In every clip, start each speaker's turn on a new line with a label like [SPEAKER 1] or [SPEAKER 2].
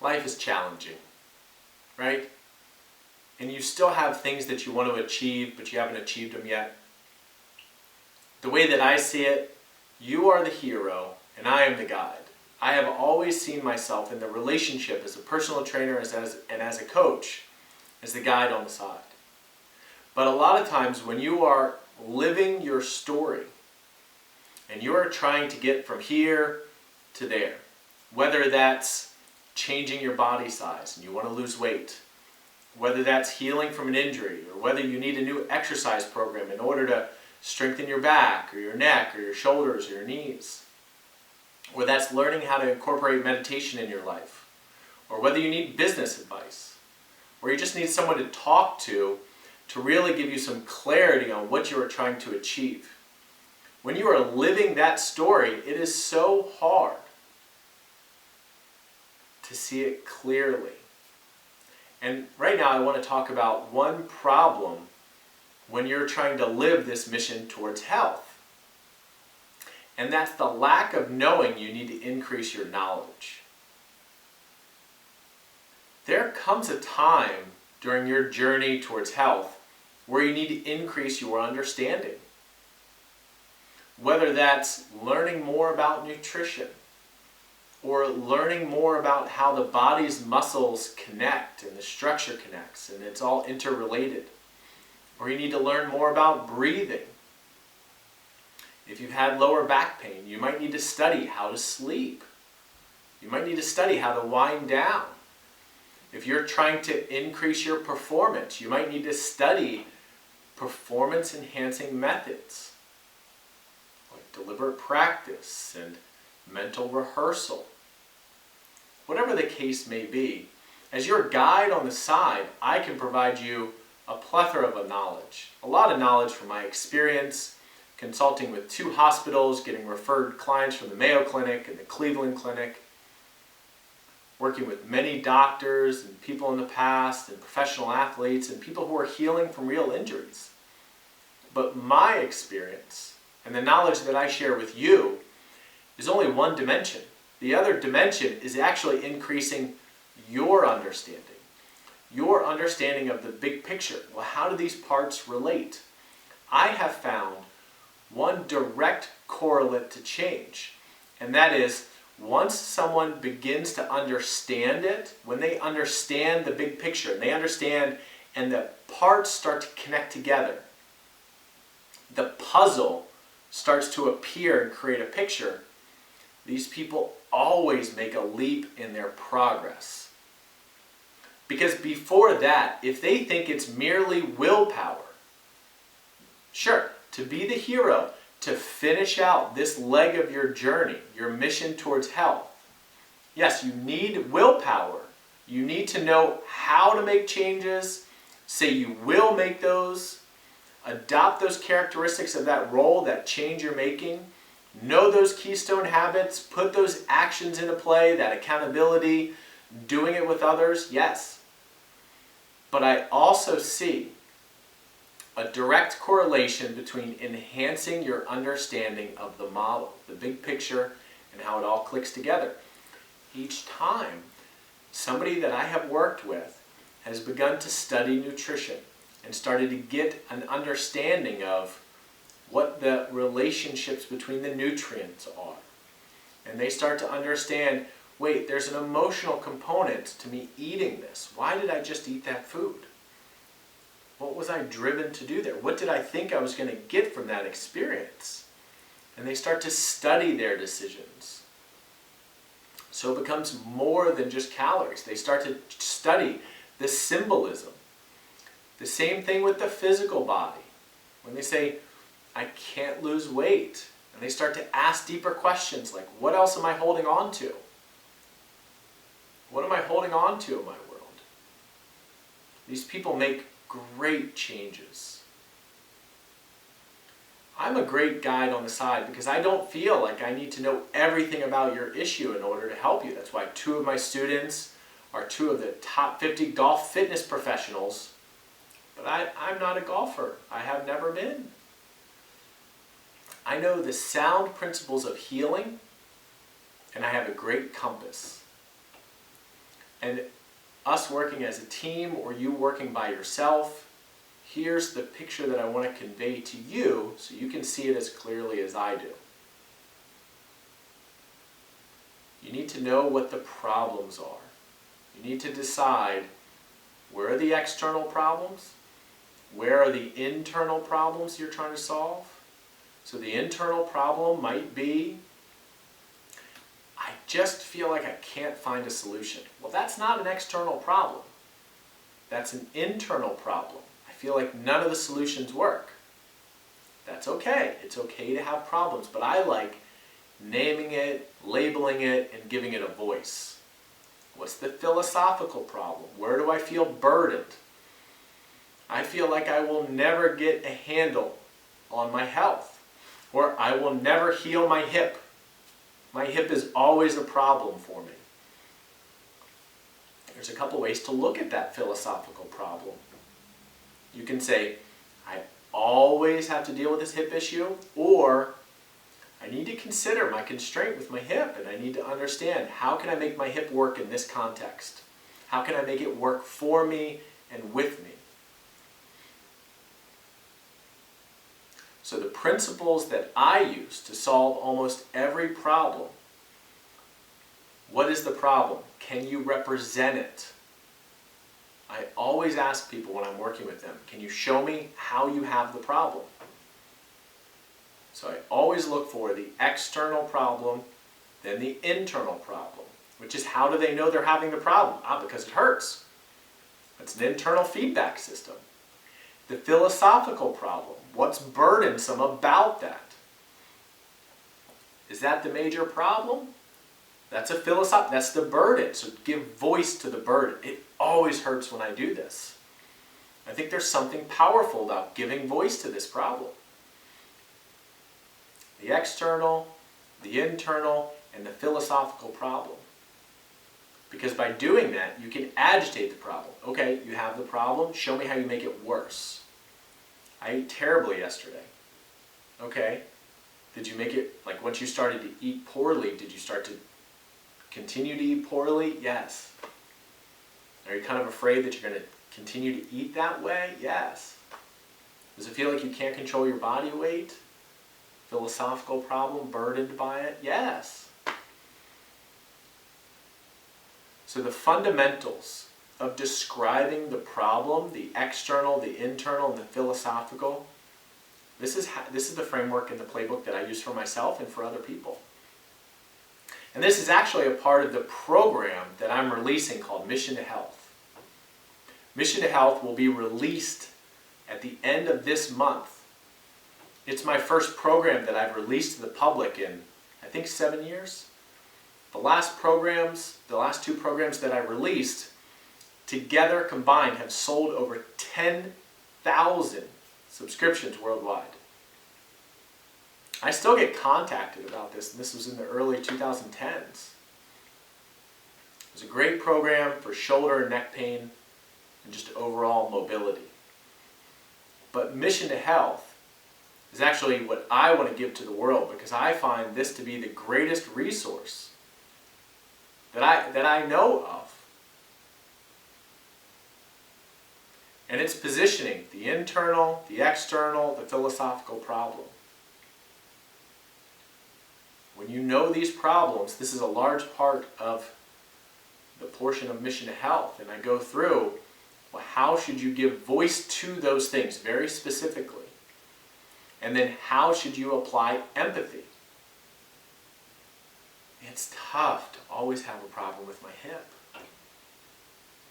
[SPEAKER 1] life is challenging, right? And you still have things that you want to achieve, but you haven't achieved them yet. The way that I see it, you are the hero and I am the guide. I have always seen myself in the relationship as a personal trainer and as a coach as the guide on the side. But a lot of times when you are living your story and you are trying to get from here to there, whether that's changing your body size and you want to lose weight, whether that's healing from an injury, or whether you need a new exercise program in order to strengthen your back or your neck or your shoulders or your knees, or that's learning how to incorporate meditation in your life, or whether you need business advice, or you just need someone to talk to really give you some clarity on what you are trying to achieve. When you are living that story, it is so hard to see it clearly. And right now I want to talk about one problem when you're trying to live this mission towards health. And that's the lack of knowing you need to increase your knowledge. There comes a time during your journey towards health where you need to increase your understanding. Whether that's learning more about nutrition, or learning more about how the body's muscles connect and the structure connects and it's all interrelated. Or you need to learn more about breathing. If you've had lower back pain, you might need to study how to sleep. You might need to study how to wind down. If you're trying to increase your performance, you might need to study performance enhancing methods like deliberate practice and mental rehearsal. Whatever the case may be, as your guide on the side, I can provide you a plethora of knowledge. A lot of knowledge from my experience, consulting with 2 hospitals, getting referred clients from the Mayo Clinic and the Cleveland Clinic, working with many doctors and people in the past and professional athletes and people who are healing from real injuries. But my experience and the knowledge that I share with you is only one dimension. The other dimension is actually increasing your understanding of the big picture. Well, how do these parts relate? I have found one direct correlate to change, and that is once someone begins to understand it, when they understand the big picture, and they understand and the parts start to connect together, the puzzle starts to appear and create a picture, these people always make a leap in their progress. Because before that, if they think it's merely willpower, sure, to be the hero, to finish out this leg of your journey, your mission towards health, yes, you need willpower. You need to know how to make changes, say you will make those, adopt those characteristics of that role, that change you're making, know those keystone habits, put those actions into play, that accountability, doing it with others, yes. But I also see a direct correlation between enhancing your understanding of the model, the big picture, and how it all clicks together. Each time somebody that I have worked with has begun to study nutrition and started to get an understanding of what the relationships between the nutrients are. And they start to understand, wait, there's an emotional component to me eating this. Why did I just eat that food? What was I driven to do there? What did I think I was going to get from that experience? And they start to study their decisions. So it becomes more than just calories. They start to study the symbolism. The same thing with the physical body. When they say, I can't lose weight, and they start to ask deeper questions like, what else am I holding on to? What am I holding on to in my world? These people make great changes. I'm a great guide on the side because I don't feel like I need to know everything about your issue in order to help you. That's why 2 of my students are 2 of the top 50 golf fitness professionals. But I'm not a golfer. I have never been. I know the sound principles of healing, and I have a great compass. And us working as a team or you working by yourself, here's the picture that I want to convey to you so you can see it as clearly as I do. You need to know what the problems are. You need to decide where are the external problems, where are the internal problems you're trying to solve. So the internal problem might be, I just feel like I can't find a solution. Well, that's not an external problem. That's an internal problem. I feel like none of the solutions work. That's okay. It's okay to have problems, but I like naming it, labeling it, and giving it a voice. What's the philosophical problem? Where do I feel burdened? I feel like I will never get a handle on my health, or I will never heal my hip. My hip is always a problem for me. There's a couple ways to look at that philosophical problem. You can say, I always have to deal with this hip issue, or I need to consider my constraint with my hip, and I need to understand how can I make my hip work in this context? How can I make it work for me and with me? So the principles that I use to solve almost every problem, what is the problem? Can you represent it? I always ask people when I'm working with them, can you show me how you have the problem? So I always look for the external problem, then the internal problem, which is how do they know they're having the problem? Because it hurts. It's an internal feedback system. The philosophical problem, what's burdensome about that? Is that the major problem? That's that's the burden. So give voice to the burden. It always hurts when I do this. I think there's something powerful about giving voice to this problem. The external, the internal, and the philosophical problem. Because by doing that, you can agitate the problem. Okay, you have the problem, show me how you make it worse. I ate terribly yesterday. Okay, did you make it, like once you started to eat poorly, did you start to continue to eat poorly? Yes. Are you kind of afraid that you're going to continue to eat that way? Yes. Does it feel like you can't control your body weight? Philosophical problem, burdened by it? Yes. So the fundamentals of describing the problem, the external, the internal, and the philosophical, this is the framework and the playbook that I use for myself and for other people. And this is actually a part of the program that I'm releasing called Mission to Health. Mission to Health will be released at the end of this month. It's my first program that I've released to the public in, I think, 7 years. The last two programs that I released, together combined, have sold over 10,000 subscriptions worldwide. I still get contacted about this, and this was in the early 2010s. It was a great program for shoulder and neck pain and just overall mobility. But Mission to Health is actually what I want to give to the world, because I find this to be the greatest resource that I know of. And it's positioning the internal, the external, the philosophical problem. When you know these problems, this is a large part of the portion of Mission to Health, and I go through, well, how should you give voice to those things very specifically? And then how should you apply empathy? It's tough to always have a problem with my hip.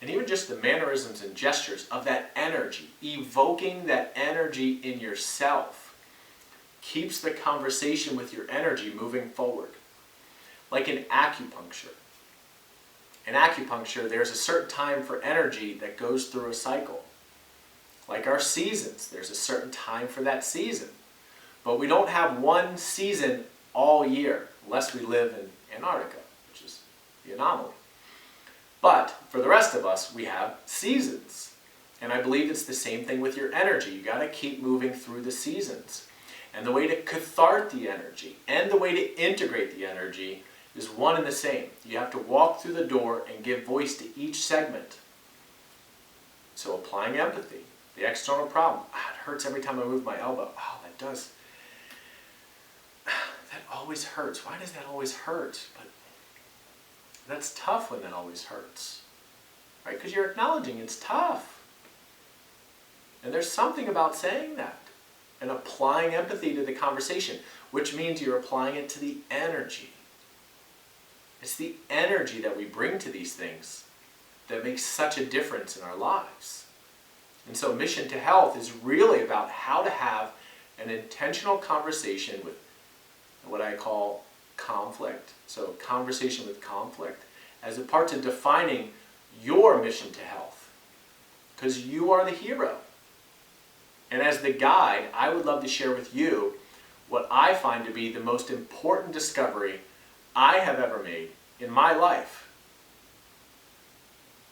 [SPEAKER 1] And even just the mannerisms and gestures of that energy, evoking that energy in yourself, keeps the conversation with your energy moving forward. Like in acupuncture. In acupuncture, there's a certain time for energy that goes through a cycle. Like our seasons, there's a certain time for that season. But we don't have one season all year, unless we live in Antarctica, which is the anomaly. But for the rest of us, we have seasons. And I believe it's the same thing with your energy. You got to keep moving through the seasons. And the way to cathart the energy and the way to integrate the energy is one and the same. You have to walk through the door and give voice to each segment. So applying empathy, the external problem. It hurts every time I move my elbow. Oh, that does. That always hurts. Why does that always hurt? But that's tough when that always hurts. Right? Because you're acknowledging it's tough. And there's something about saying that and applying empathy to the conversation, which means you're applying it to the energy. It's the energy that we bring to these things that makes such a difference in our lives. And so Mission to Health is really about how to have an intentional conversation with what I call conflict. So conversation with conflict as a part to defining your mission to health. Because you are the hero. And as the guide, I would love to share with you what I find to be the most important discovery I have ever made in my life.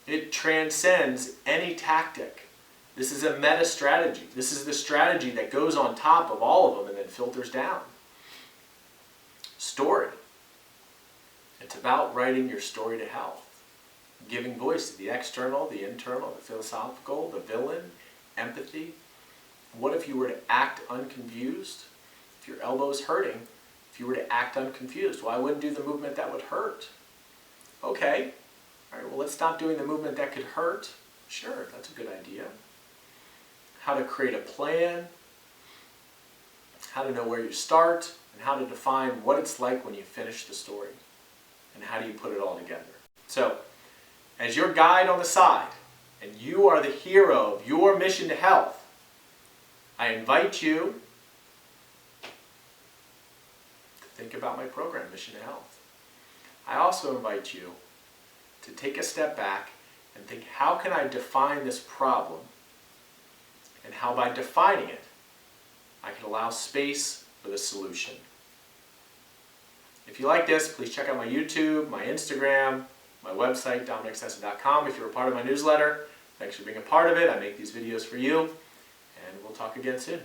[SPEAKER 1] It transcends any tactic. This is a meta strategy. This is the strategy that goes on top of all of them and then filters down. Story. It's about writing your story to health. Giving voice to the external, the internal, the philosophical, the villain, empathy. What if you were to act unconfused? If your elbow is hurting, if you were to act unconfused, well, I wouldn't do the movement that would hurt. Okay, all right, well, let's stop doing the movement that could hurt. Sure, that's a good idea. How to create a plan, how to know where you start, and how to define what it's like when you finish the story. And how do you put it all together? So, as your guide on the side, and you are the hero of your mission to health, I invite you to think about my program, Mission to Health. I also invite you to take a step back and think, how can I define this problem? And how by defining it, I can allow space for the solution. If you like this, please check out my YouTube, my Instagram, my website, DominicSessa.com. If you're a part of my newsletter, thanks for being a part of it. I make these videos for you, and we'll talk again soon.